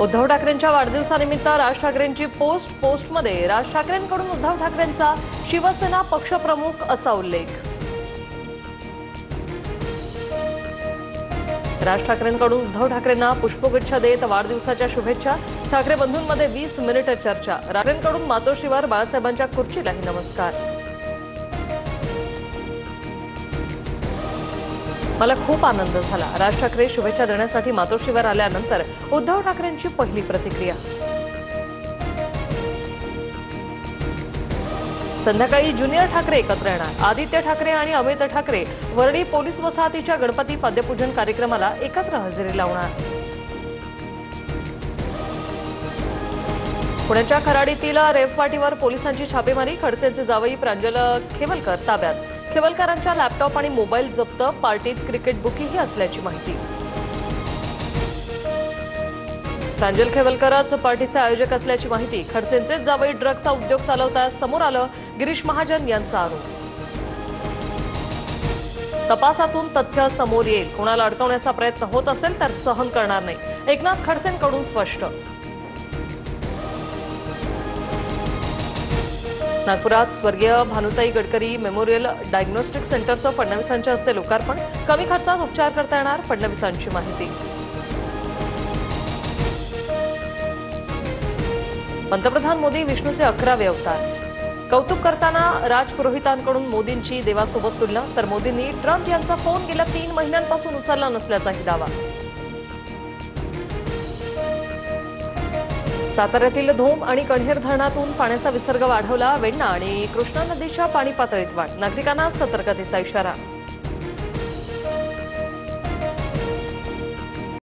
उद्धव ठाकरेंच्या वाढदिवसानिमित्त राज ठाकरेंची पोस्टमध्ये राज ठाकरेंकडून उद्धव ठाकरेंचा शिवसेना पक्षप्रमुख असा उल्लेख। राज ठाकरेंकडून उद्धव ठाकरेंना पुष्पगुच्छ देत वाढदिवसाच्या शुभेच्छा। ठाकरे बंधूंमध्ये 20 मिनिट चर्चा। ठाकरेंकडून मातोश्रीवर बाळासाहेबांच्या खुर्चीलाही नमस्कार। मला खूप आनंद झाला। राज ठाकरे शुभेच्छा देण्यासाठी मातोश्रीवर आल्यानंतर उद्धव ठाकरेंची पहिली प्रतिक्रिया। संध्याकाळी ज्युनियर ठाकरे एकत्र येणार। आदित्य ठाकरे आणि अमित ठाकरे वरळी पोलीस वसाहतीच्या गणपती पाद्यपूजन कार्यक्रमाला एकत्र हजेरी लावणार। पुण्याच्या खराडीतील रेव पार्टीवर पोलिसांची छापेमारी। खडसेंचे जावई प्रांजल खेवलकर ताब्यात। खेवलकरांच्या लॅपटॉप आणि मोबाईल जप्त। पार्टीत क्रिकेट बुकीही असल्याची माहिती। प्रांजल खेवलकरच पार्टीचे आयोजक असल्याची माहिती। खडसेंचे जावई ड्रग्जचा उद्योग चालवताना समोर आलं। गिरीश महाजन यांचा आरोप। तपासातून तथ्य समोर येईल। कोणाला अडकवण्याचा प्रयत्न होत असेल तर सहन करणार नाही। एकनाथ खडसेंकडून स्पष्ट। नागपुरात स्वर्गीय भानुताई गडकरी मेमोरियल डायग्नोस्टिक सेंटरचं फडणवीसांच्या हस्ते लोकार्पण। कमी खर्चात उपचार करता येणार फडणवीसांची माहिती। पंतप्रधान मोदी विष्णूचे 11वे अवतार। कौतुक करताना राजपुरोहितांकडून मोदींची देवासोबत तुलना। तर मोदींनी ट्रम्प यांचा फोन गेल्या 3 महिन्यांपासून उचलला नसल्याचाही दावा। साताऱ्यातील धोम आणि कण्हेर धरणातून पाण्याचा विसर्ग वाढवला। वेण्णा आणि कृष्णा नदीच्या पाणी पातळीत वाढ। नागरिकांना सतर्कतेचा इशारा।